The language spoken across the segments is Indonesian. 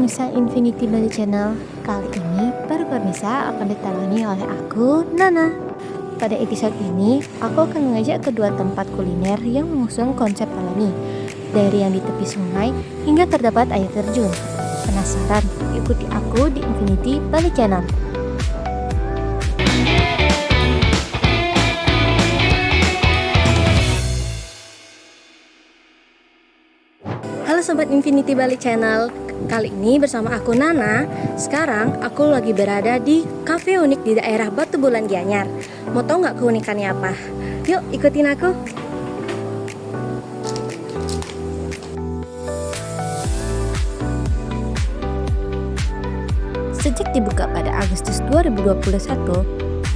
pemirsa Infinity Bali Channel. Kali ini baru pemirsa akan ditangani oleh aku, Nana. Pada episode ini, aku akan mengajak kedua tempat kuliner yang mengusung konsep alami, dari yang di tepi sungai hingga terdapat air terjun. Penasaran? Ikuti aku di Infinity Bali Channel. Halo Sobat Infinity Bali Channel, kali ini bersama aku Nana. Sekarang aku lagi berada di cafe unik di daerah Batu Bulan Gianyar. Mau tau nggak keunikannya apa? Yuk ikutin aku. Sejak dibuka pada Agustus 2021,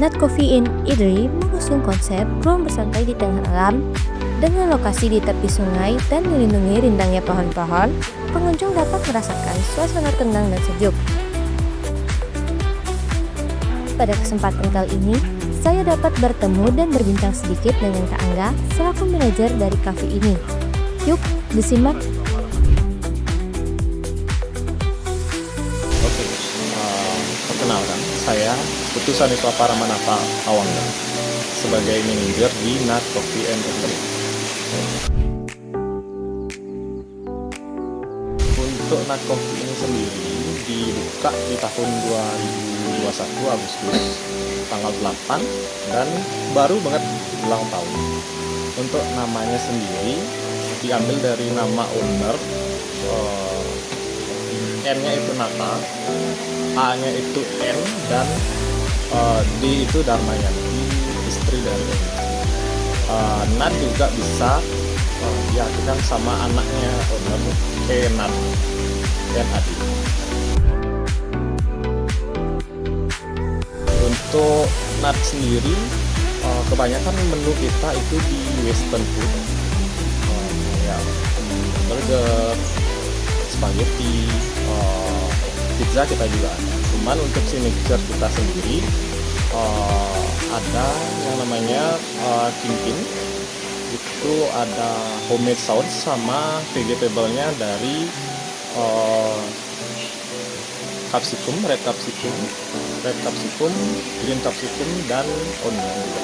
Nat Coffee and Eatery mengusung konsep ruang bersantai di tengah alam. Dengan lokasi di tepi sungai dan dilindungi rindangnya pohon-pohon, pengunjung dapat merasakan suasana tenang dan sejuk. Pada kesempatan kali ini, saya dapat bertemu dan berbincang sedikit dengan Kak Angga selaku manajer dari kafe ini. Yuk, disimak. Oke, perkenalkan, saya Putusan Iswa Paramanapa Awangga sebagai manajer di Nat Coffee and Eatery. Untuk Nat Coffee ini sendiri dibuka di tahun 2021 Agustus tanggal 8 dan baru banget ulang tahun. Untuk namanya sendiri diambil dari nama owner, N-nya itu Nata, A-nya itu N, dan D itu Darmayanti, istri dari Nat juga bisa diartikan sama anaknya owner, Nat dan Adi. Untuk Nat sendiri, kebanyakan menu kita itu di western food, kayak burger, spaghetti, pizza kita juga ada. Cuman untuk signature kita sendiri ada yang namanya kimpin. Itu ada homemade sauce sama vegetable-nya dari capsicum, red capsicum, green capsicum, dan onion juga.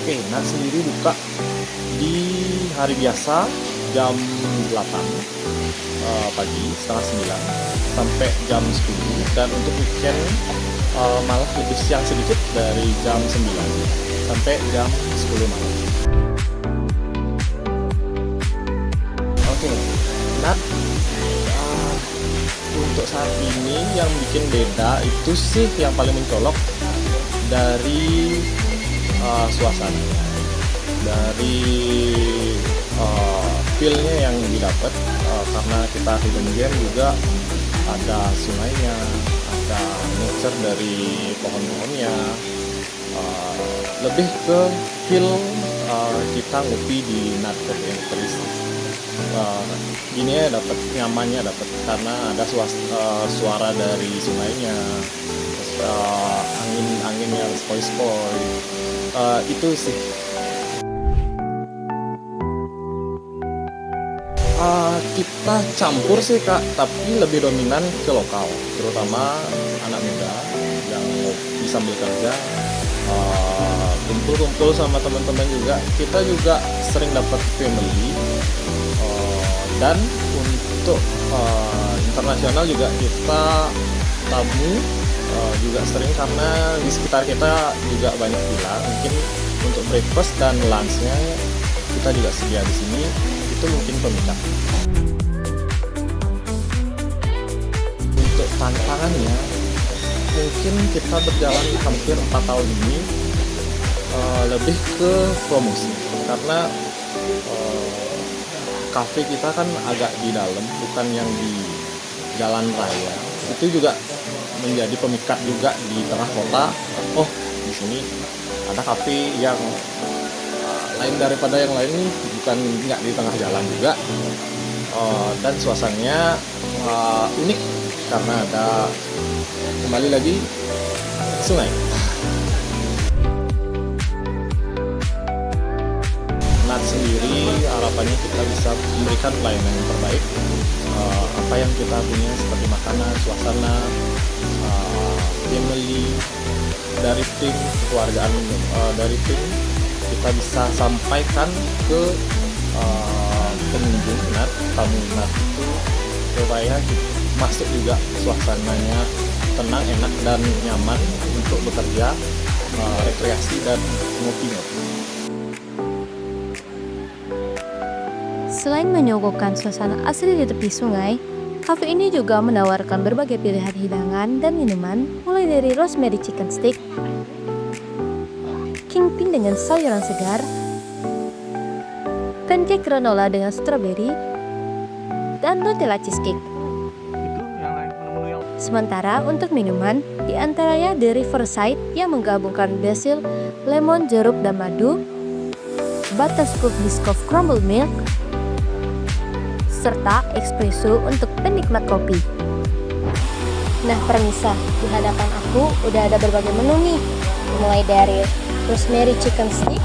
Oke, Nat sendiri buka di hari biasa jam 8 pagi, setengah 9 sampai jam 10, dan untuk weekend malah lebih siang sedikit dari jam 9 sampai jam 10 malam. Oke, Nat, untuk saat ini yang bikin beda itu sih yang paling mencolok dari suasananya, dari feel-nya yang didapat, karena kita hidden gem juga ada sungainya, ada nature dari pohon-pohonnya, lebih ke feel kita ngopi di Nat Coffee and Eatery. Gini ya, dapat nyamannya, dapat karena ada suara dari sungainya, angin yang spoi-spoi, itu sih. Kita campur sih Kak, tapi lebih dominan ke lokal, terutama anak muda yang ngopi sambil kerja, kumpul-kumpul sama teman-teman juga. Kita juga sering dapat family, dan untuk internasional juga kita tamu juga sering, karena di sekitar kita juga banyak villa. Mungkin untuk breakfast dan lunchnya kita juga sedia di sini. Itu mungkin pemikat. Untuk tantangannya, mungkin kita berjalan hampir 4 tahun ini lebih ke promosi, karena kafe kita kan agak di dalam, bukan yang di jalan raya. Itu juga menjadi pemikat juga di tengah kota. Oh, di sini ada kafe yang lain daripada yang lain nih, bukan nggak di tengah jalan juga, dan suasananya unik karena ada, kembali lagi, sungai. NAT sendiri harapannya kita bisa memberikan pelayanan yang terbaik. Apa yang kita punya seperti makanan, suasana, family, dari tim, kekeluargaan dari tim, kita bisa sampaikan ke pengunjung NAT, tamu NAT itu, supaya masuk juga suasananya tenang, enak, dan nyaman untuk bekerja, rekreasi, dan ngopi-ngopi. Selain menyuguhkan suasana asli di tepi sungai, kafe ini juga menawarkan berbagai pilihan hidangan dan minuman, mulai dari rosemary chicken stick, kingpin dengan sayuran segar, pancake granola dengan strawberry, dan Nutella cheesecake. Sementara untuk minuman, diantaranya The Riverside yang menggabungkan basil, lemon, jeruk, dan madu, butterscotch biscoff crumble milk, serta espresso untuk penikmat kopi. Nah, permisa, di hadapan aku udah ada berbagai menu nih. Mulai dari rosemary chicken stick,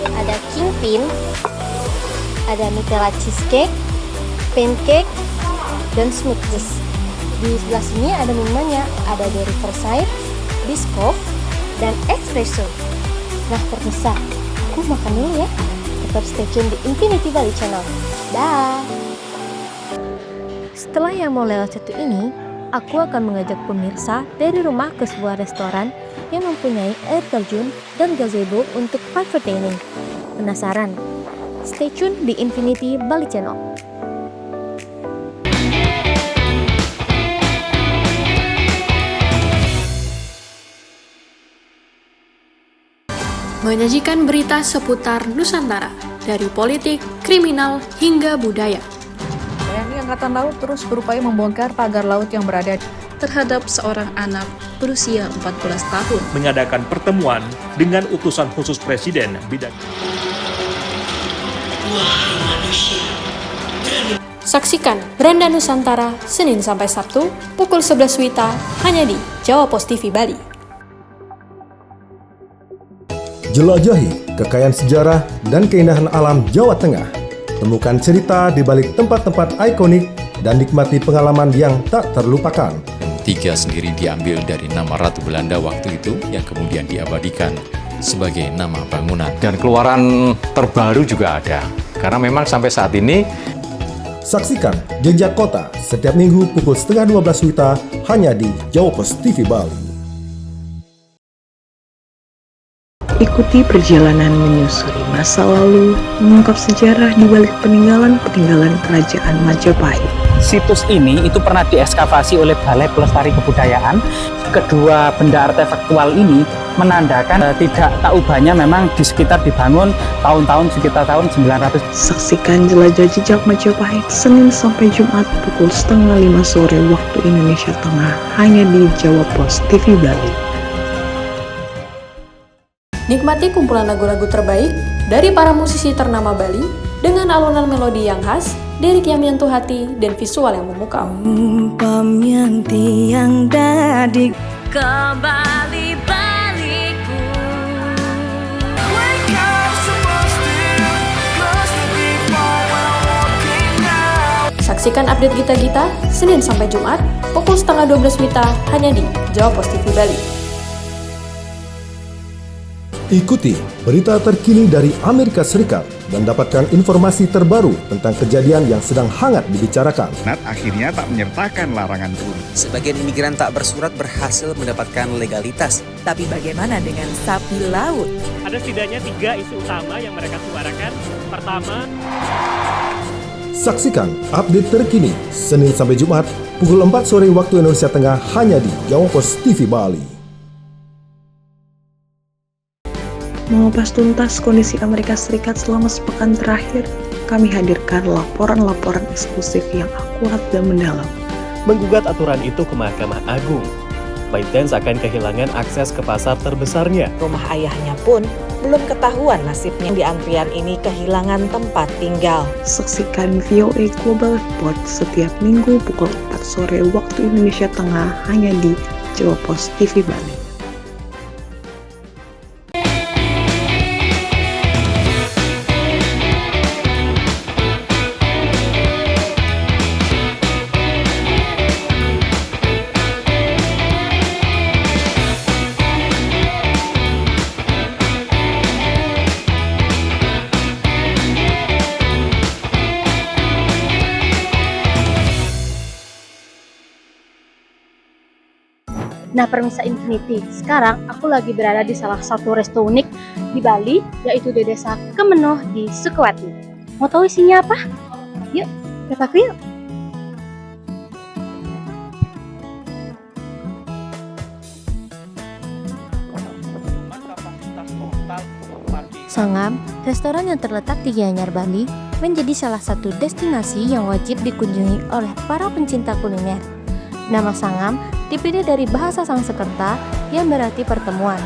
ada kingpin, ada Nutella cheesecake, pancake, dan smoothies. Di sebelah sini ada minumannya, ada The Riverside, biscoff, dan espresso. Nah, permisa, aku makan dulu ya. Tetap stay tune di Infinity Valley Channel. Dah. Setelah yang mau lewat satu ini, aku akan mengajak pemirsa dari rumah ke sebuah restoran yang mempunyai air terjun dan gazebo untuk private dining. Penasaran? Stay tune di Infinity Valley Channel. Menyajikan berita seputar Nusantara, dari politik, kriminal, hingga budaya. TNI Angkatan Laut terus berupaya membongkar pagar laut yang berada Terhadap seorang anak berusia 14 tahun. Mengadakan pertemuan dengan utusan khusus Presiden bidang. Saksikan Beranda Nusantara, Senin sampai Sabtu, pukul 11 WITA, hanya di Jawa Pos TV Bali. Jelajahi kekayaan sejarah dan keindahan alam Jawa Tengah. Temukan cerita di balik tempat-tempat ikonik dan nikmati pengalaman yang tak terlupakan. Tiga sendiri diambil dari nama Ratu Belanda waktu itu yang kemudian diabadikan sebagai nama bangunan. Dan keluaran terbaru juga ada. Karena memang sampai saat ini Saksikan Jejak Kota setiap minggu pukul 11:30 WITA hanya di Jawa Pos TV Bali. Ikuti perjalanan menyusuri masa lalu, mengungkap sejarah di balik peninggalan-peninggalan kerajaan Majapahit. Situs ini itu pernah diekskavasi oleh Balai Pelestari Kebudayaan. Kedua benda artefaktual ini menandakan tidak tak ubahnya memang di sekitar dibangun tahun-tahun sekitar tahun 900. Saksikan Jelajah Jejak Majapahit Senin sampai Jumat pukul 4:30 sore waktu Indonesia Tengah hanya di Jawa Pos TV Bali. Nikmati kumpulan lagu-lagu terbaik dari para musisi ternama Bali dengan alunan melodi yang khas, lirik yang menyentuh hati, dan visual yang memukau. Yang tiang dadi kembali baliku. Saksikan update Gita-Gita Senin sampai Jumat pukul 11:30 WITA hanya di Jawa Pos TV Bali. Ikuti berita terkini dari Amerika Serikat dan dapatkan informasi terbaru tentang kejadian yang sedang hangat dibicarakan. NAT akhirnya tak menyertakan larangan turun. Sebagian imigran tak bersurat berhasil mendapatkan legalitas. Tapi bagaimana dengan sapi laut? Ada setidaknya 3 isu utama yang mereka suarakan. Pertama, saksikan update terkini Senin sampai Jumat pukul 4 sore waktu Indonesia Tengah hanya di Jawa Pos TV Bali. Mengupas tuntas kondisi Amerika Serikat selama sepekan terakhir, kami hadirkan laporan-laporan eksklusif yang akurat dan mendalam. Menggugat aturan itu ke Mahkamah Agung, ByteDance akan kehilangan akses ke pasar terbesarnya. Rumah ayahnya pun belum ketahuan nasibnya. Di antrian ini kehilangan tempat tinggal. Saksikan VOA Global Report setiap minggu pukul 4 sore waktu Indonesia Tengah hanya di Jawa Pos TV Bali. Nah, Permisa Infinity, sekarang aku lagi berada di salah satu resto unik di Bali, yaitu di Desa Kemenoh di Sukawati. Mau tahu isinya apa? Yuk, ikut aku yuk. Sangam, restoran yang terletak di Gianyar, Bali, menjadi salah satu destinasi yang wajib dikunjungi oleh para pencinta kuliner. Nama Sangam dipilih dari bahasa Sanskerta yang berarti pertemuan.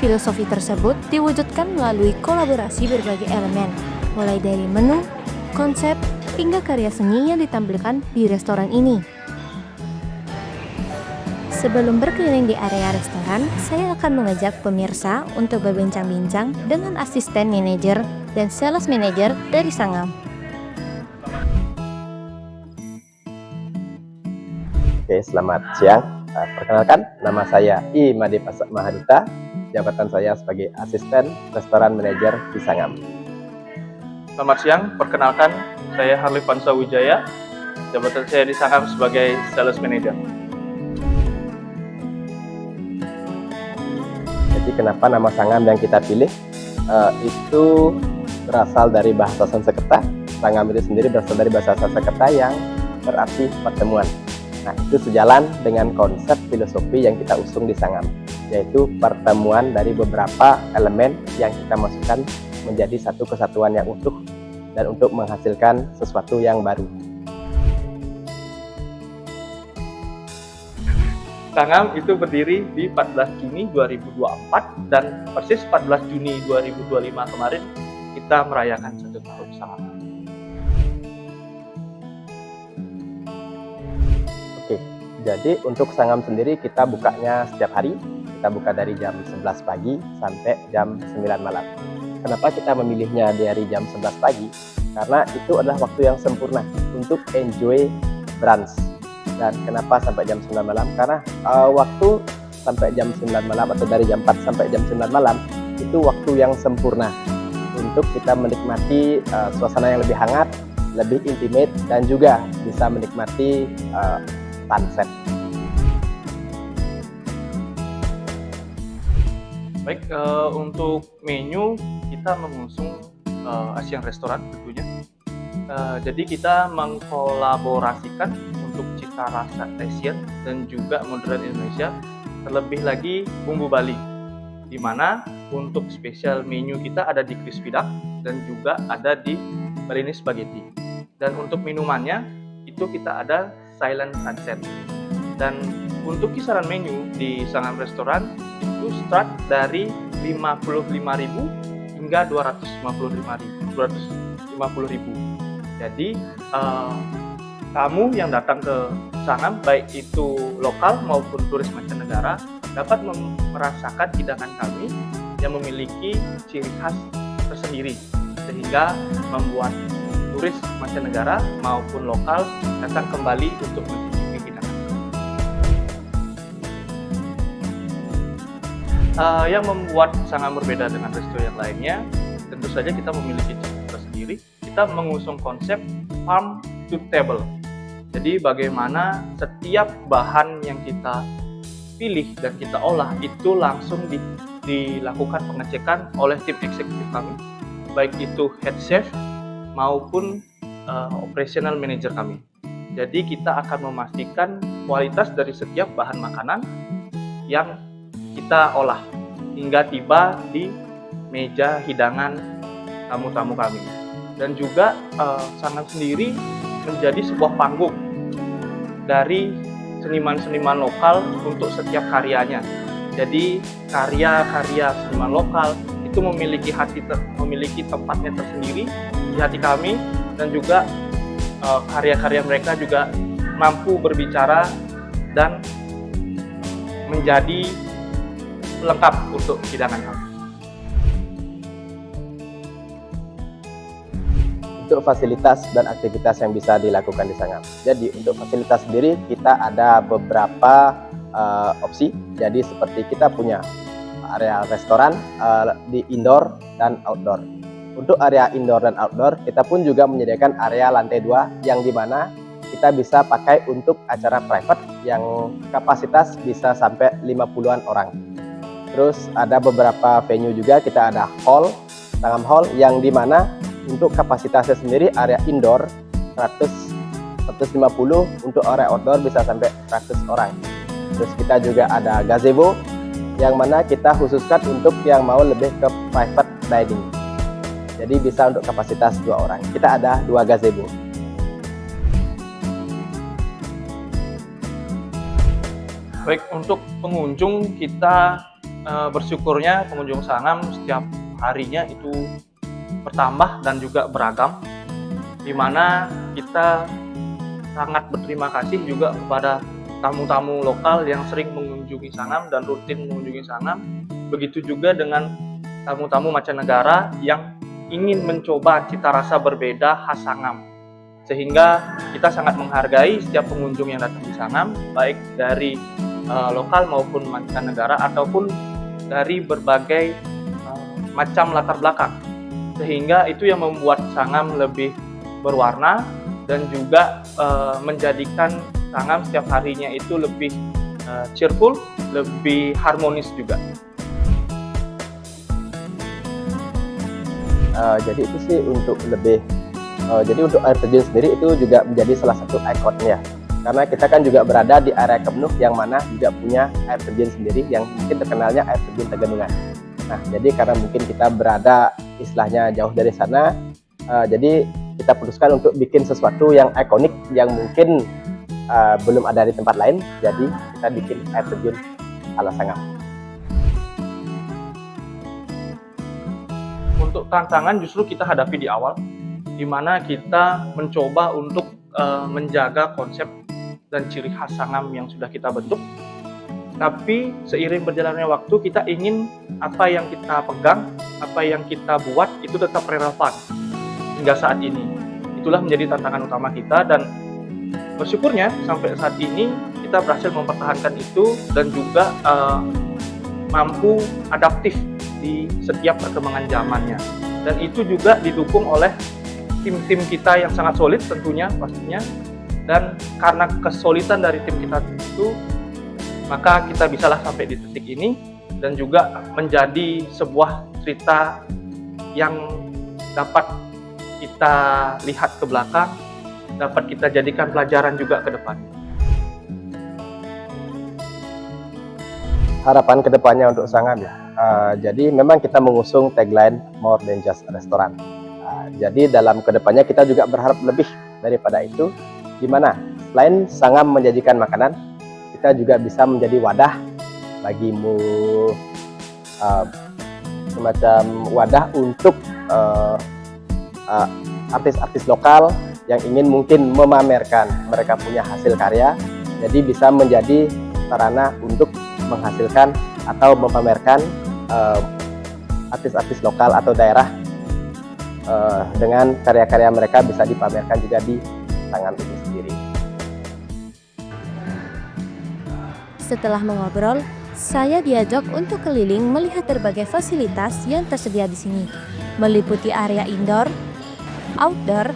Filosofi tersebut diwujudkan melalui kolaborasi berbagai elemen, mulai dari menu, konsep, hingga karya seni yang ditampilkan di restoran ini. Sebelum berkeliling di area restoran, saya akan mengajak pemirsa untuk berbincang-bincang dengan asisten manajer dan sales manager dari Sangam. Oke, selamat siang. Perkenalkan, nama saya I. Made Pasak Mahadita. Jabatan saya sebagai asisten restoran manajer di Sangam. Selamat siang, perkenalkan saya Harley Vansa Wijaya. Jabatan saya di Sangam sebagai sales manager. Jadi kenapa nama Sangam yang kita pilih? Itu berasal dari bahasa Sanskerta. Sangam itu sendiri berasal dari bahasa Sanskerta yang berarti pertemuan. Nah, itu sejalan dengan konsep filosofi yang kita usung di Sangam, yaitu pertemuan dari beberapa elemen yang kita masukkan menjadi satu kesatuan yang utuh dan untuk menghasilkan sesuatu yang baru. Sangam itu berdiri di 14 Juni 2024 dan persis 14 Juni 2025 kemarin kita merayakan 1 tahun Sangam. Oke, jadi untuk Sangam sendiri kita bukanya setiap hari. Kita buka dari jam 11 pagi sampai jam 9 malam. Kenapa kita memilihnya dari jam 11 pagi? Karena itu adalah waktu yang sempurna untuk enjoy brunch. Dan kenapa sampai jam 9 malam? Karena waktu sampai jam 9 malam atau dari jam 4 sampai jam 9 malam itu waktu yang sempurna untuk kita menikmati suasana yang lebih hangat, lebih intimate, dan juga bisa menikmati sunset. Baik, untuk menu kita mengusung Asian Restaurant tentunya. Jadi kita mengkolaborasikan untuk cita rasa Asian dan juga modern Indonesia, terlebih lagi bumbu Bali, di mana untuk spesial menu kita ada di crispy duck dan juga ada di Balinese spaghetti. Dan untuk minumannya itu kita ada silent sunset. Dan untuk kisaran menu di Sangam Restoran itu start dari 55.000 hingga 250.000. Jadi kamu yang datang ke Sangam, baik itu lokal maupun turis mancanegara, dapat merasakan hidangan kami yang memiliki ciri khas tersendiri, sehingga membuat turis mancanegara maupun lokal datang kembali untuk mencicipi hidangan. Yang membuat Sangam berbeda dengan resto yang lainnya, tentu saja kita memiliki ciri tersendiri. Kita mengusung konsep farm to table. Jadi bagaimana setiap bahan yang kita pilih dan kita olah itu langsung dilakukan pengecekan oleh tim eksekutif kami, baik itu head chef maupun operational manager kami. Jadi kita akan memastikan kualitas dari setiap bahan makanan yang kita olah hingga tiba di meja hidangan tamu-tamu kami. Dan juga Sangam sendiri menjadi sebuah panggung dari seniman-seniman lokal untuk setiap karyanya. Jadi karya-karya seniman lokal itu memiliki tempatnya tersendiri di hati kami, dan juga karya-karya mereka juga mampu berbicara dan menjadi lengkap untuk hidangan kami. Untuk fasilitas dan aktivitas yang bisa dilakukan di Sangam. Jadi untuk fasilitas sendiri kita ada beberapa opsi. Jadi seperti kita punya area restoran di indoor dan outdoor. Untuk area indoor dan outdoor kita pun juga menyediakan area lantai 2 yang dimana kita bisa pakai untuk acara private yang kapasitas bisa sampai 50-an orang. Terus ada beberapa venue juga, kita ada hall, Sangam Hall, yang dimana untuk kapasitasnya sendiri area indoor 150, untuk area outdoor bisa sampai 100 orang. Terus kita juga ada gazebo, yang mana kita khususkan untuk yang mau lebih ke private dining. Jadi bisa untuk kapasitas 2 orang. Kita ada 2 gazebo. Baik, untuk pengunjung kita bersyukurnya pengunjung Sangam setiap harinya itu bertambah dan juga beragam, di mana kita sangat berterima kasih juga kepada tamu-tamu lokal yang sering mengunjungi Sangam dan rutin mengunjungi Sangam. Begitu juga dengan tamu-tamu mancanegara yang ingin mencoba cita rasa berbeda khas Sangam. Sehingga kita sangat menghargai setiap pengunjung yang datang di Sangam, baik dari lokal maupun mancanegara ataupun dari berbagai macam latar belakang. Sehingga itu yang membuat Sangam lebih berwarna dan juga menjadikan Sangam setiap harinya itu lebih cheerful, lebih harmonis juga. Jadi itu sih untuk lebih jadi untuk air terjun sendiri itu juga menjadi salah satu ikonnya, karena kita kan juga berada di area Kemenuh yang mana juga punya air terjun sendiri yang mungkin terkenalnya air terjun Tegenungan. Nah, jadi karena mungkin kita berada istilahnya jauh dari sana, jadi kita putuskan untuk bikin sesuatu yang ikonik yang mungkin belum ada di tempat lain. Jadi kita bikin air terjun ala Sangam. Untuk tantangan justru kita hadapi di awal, di mana kita mencoba untuk menjaga konsep dan ciri khas Sangam yang sudah kita bentuk. Tapi seiring berjalannya waktu, kita ingin apa yang kita pegang, apa yang kita buat itu tetap relevan hingga saat ini. Itulah menjadi tantangan utama kita, dan bersyukurnya sampai saat ini kita berhasil mempertahankan itu dan juga mampu adaptif di setiap perkembangan zamannya. Dan itu juga didukung oleh tim-tim kita yang sangat solid tentunya pastinya. Dan karena kesulitan dari tim kita itu, maka kita bisalah sampai di titik ini dan juga menjadi sebuah cerita yang dapat kita lihat ke belakang, dapat kita jadikan pelajaran juga ke depan. Harapan kedepannya untuk Sangam ya, jadi memang kita mengusung tagline More Than Just a Restaurant. Jadi dalam kedepannya kita juga berharap lebih daripada itu, di mana selain Sangam menyajikan makanan, kita juga bisa menjadi wadah bagimu, semacam wadah untuk artis-artis lokal yang ingin mungkin memamerkan mereka punya hasil karya. Jadi bisa menjadi sarana untuk menghasilkan atau memamerkan artis-artis lokal atau daerah dengan karya-karya mereka bisa dipamerkan juga di Sangam ini sendiri. Setelah mengobrol, saya diajak untuk keliling melihat berbagai fasilitas yang tersedia di sini, meliputi area indoor, outdoor,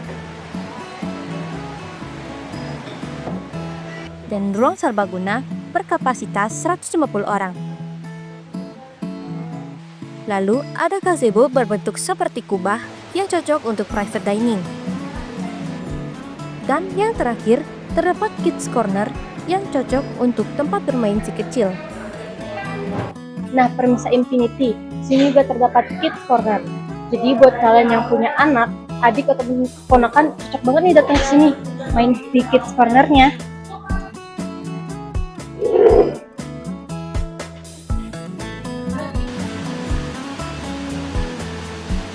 dan ruang serbaguna berkapasitas 150 orang. Lalu ada gazebo berbentuk seperti kubah yang cocok untuk private dining. Dan yang terakhir, terdapat kids corner yang cocok untuk tempat bermain si kecil. Nah, Permisa Infinity, sini juga terdapat kids corner. Jadi buat kalian yang punya anak, adik atau ponakan, cocok banget nih datang ke sini main di kids cornernya.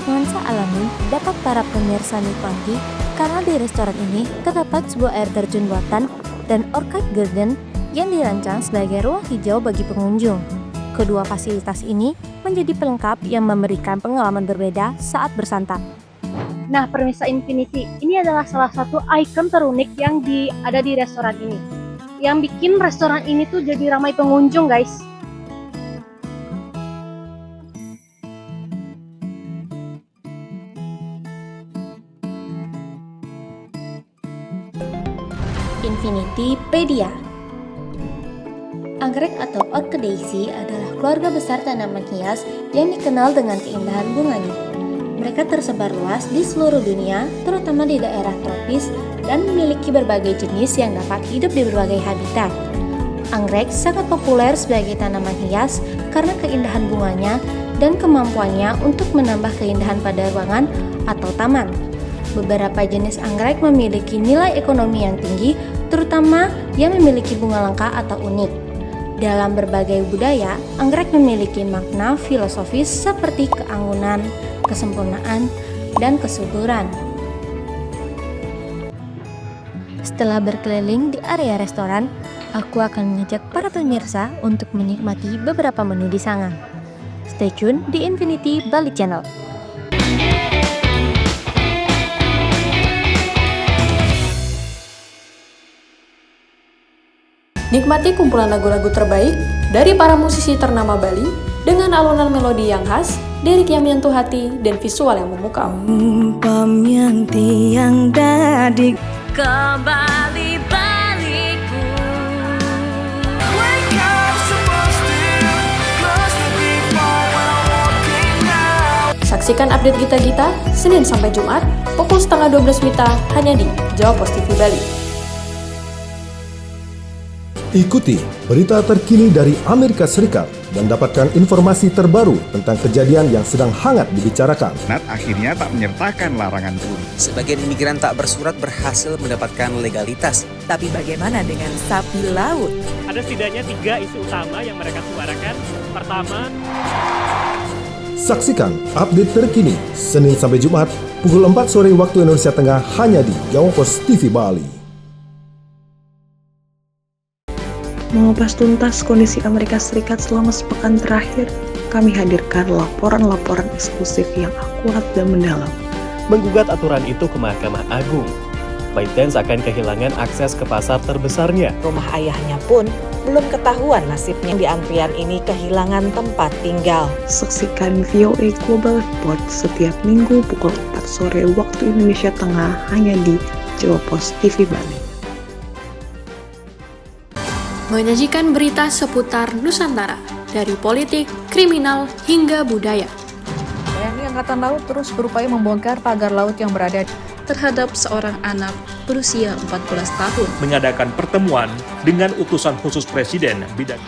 Nuansa alami dapat para pemirsa nikmati karena di restoran ini terdapat sebuah air terjun buatan dan orchid garden yang dirancang sebagai ruang hijau bagi pengunjung. Kedua fasilitas ini menjadi pelengkap yang memberikan pengalaman berbeda saat bersantap. Nah, Permisa Infinity, ini adalah salah satu ikon terunik yang ada di restoran ini. Yang bikin restoran ini tuh jadi ramai pengunjung, guys. Infinitypedia. Anggrek atau Orchidaceae adalah keluarga besar tanaman hias yang dikenal dengan keindahan bunganya. Mereka tersebar luas di seluruh dunia, terutama di daerah tropis, dan memiliki berbagai jenis yang dapat hidup di berbagai habitat. Anggrek sangat populer sebagai tanaman hias karena keindahan bunganya dan kemampuannya untuk menambah keindahan pada ruangan atau taman. Beberapa jenis anggrek memiliki nilai ekonomi yang tinggi, terutama yang memiliki bunga langka atau unik. Dalam berbagai budaya, anggrek memiliki makna filosofis seperti keanggunan, kesempurnaan, dan kesuburan. Setelah berkeliling di area restoran, aku akan mengajak para pemirsa untuk menikmati beberapa menu di sana. Stay tune di Infinity Bali Channel. Nikmati kumpulan lagu-lagu terbaik dari para musisi ternama Bali dengan alunan melodi yang khas, lirik yang menyentuh hati, dan visual yang memukau. Umpam yang tiang dadi kembali baliku. Saksikan update Gita-Gita Senin sampai Jumat pukul 11:30 WITA hanya di Jawa Pos TV Bali. Ikuti berita terkini dari Amerika Serikat dan dapatkan informasi terbaru tentang kejadian yang sedang hangat dibicarakan. Senat akhirnya tak menyertakan larangan turun. Sebagian imigran tak bersurat berhasil mendapatkan legalitas. Tapi bagaimana dengan sapi laut? Ada setidaknya 3 isu utama yang mereka suarakan. Pertama, saksikan update terkini Senin sampai Jumat pukul 4 sore waktu Indonesia Tengah hanya di Jawa Pos TV Bali. Mengupas tuntas kondisi Amerika Serikat selama sepekan terakhir, kami hadirkan laporan-laporan eksklusif yang akurat dan mendalam. Menggugat aturan itu ke Mahkamah Agung, ByteDance akan kehilangan akses ke pasar terbesarnya. Rumah ayahnya pun belum ketahuan nasibnya. Di antrian ini kehilangan tempat tinggal. Saksikan VOA Global Report setiap minggu pukul 4 sore waktu Indonesia Tengah hanya di Jawa Pos TV Bali. Menyajikan berita seputar Nusantara, dari politik, kriminal, hingga budaya. TNI Angkatan Laut terus berupaya membongkar pagar laut yang berada terhadap seorang anak berusia 14 tahun. Mengadakan pertemuan dengan utusan khusus Presiden bidang.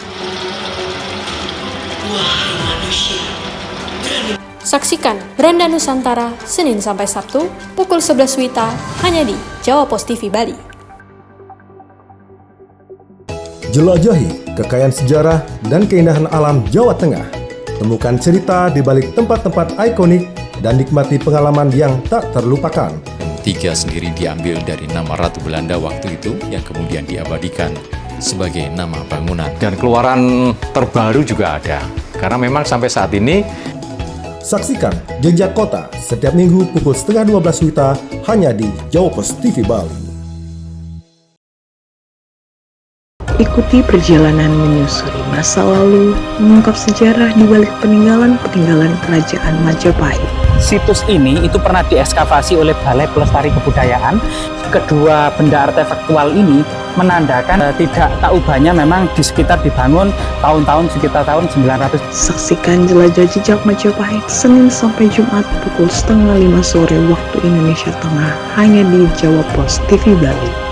Saksikan Beranda Nusantara Senin sampai Sabtu pukul 11 WITA hanya di Jawa Pos TV Bali. Jelajahi kekayaan sejarah dan keindahan alam Jawa Tengah. Temukan cerita di balik tempat-tempat ikonik dan nikmati pengalaman yang tak terlupakan. Tiga sendiri diambil dari nama Ratu Belanda waktu itu yang kemudian diabadikan sebagai nama bangunan. Dan keluaran terbaru juga ada, karena memang sampai saat ini. Saksikan Jejak Kota setiap minggu pukul 11:30 WITA hanya di Jawa Pos TV Bali. Ikuti perjalanan menyusuri masa lalu, mengungkap sejarah di balik peninggalan-peninggalan kerajaan Majapahit. Situs ini itu pernah diekskavasi oleh Balai Pelestari Kebudayaan. Kedua benda artefaktual ini menandakan tidak tak ubahnya memang di sekitar dibangun tahun-tahun sekitar tahun 900. Saksikan jelajah jejak Majapahit Senin sampai Jumat pukul 4:30 sore waktu Indonesia Tengah hanya di Jawa Pos TV Bali.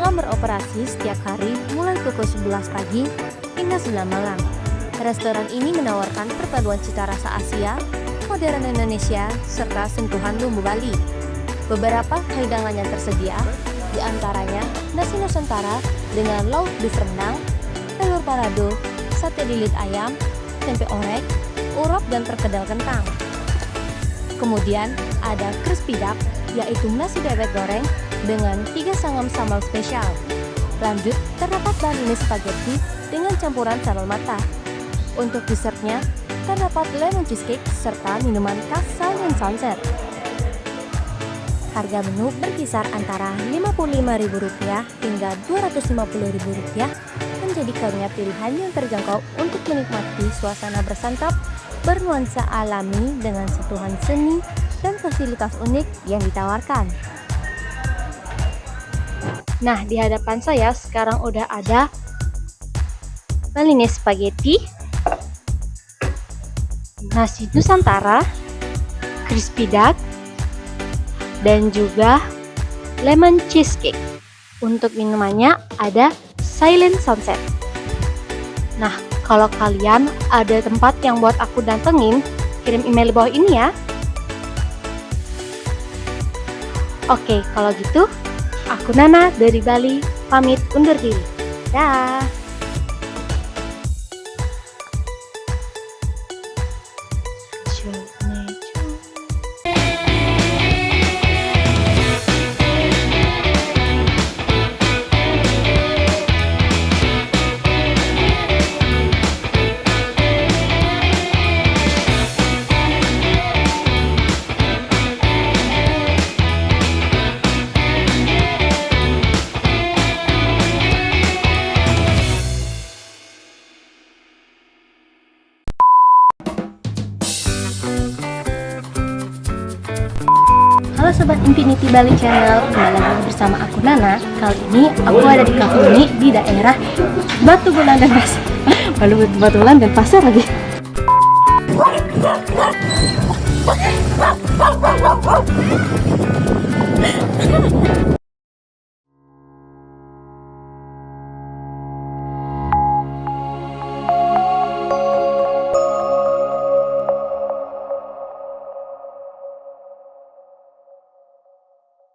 Beroperasi setiap hari mulai pukul 11 pagi hingga 9 malam. Restoran ini menawarkan perpaduan cita rasa Asia, modern Indonesia, serta sentuhan bumbu Bali. Beberapa hidangan yang tersedia, diantaranya nasi Nusantara dengan lauk beef rendang, telur balado, sate lilit ayam, tempe orek, urap dan perkedel kentang. Kemudian ada crispy duck, yaitu nasi bebek goreng dengan 3 sangam sambal spesial. Lanjut, terdapat Balinese spaghetti dengan campuran sambal matah. Untuk dessertnya, terdapat lemon cheesecake serta minuman khas Silent Sunset. Harga menu berkisar antara Rp55.000 hingga Rp250.000, menjadi karunia pilihan yang terjangkau untuk menikmati suasana bersantap bernuansa alami dengan sentuhan seni dan fasilitas unik yang ditawarkan. Nah, di hadapan saya sekarang udah ada Balinese spaghetti, nasi Nusantara, crispy duck, dan juga lemon cheesecake. Untuk minumannya ada Silent Sunset. Nah, kalau kalian ada tempat yang buat aku datengin, kirim email di bawah ini ya. Oke, kalau gitu aku Nana dari Bali pamit undur diri. Dah. Halo Sobat Infinity Bali Channel, kembali lagi bersama aku Nana. Kali ini aku ada di cafe ini di daerah Batu Bulan dan Pasar. Batu Bulan dan Pasar lagi.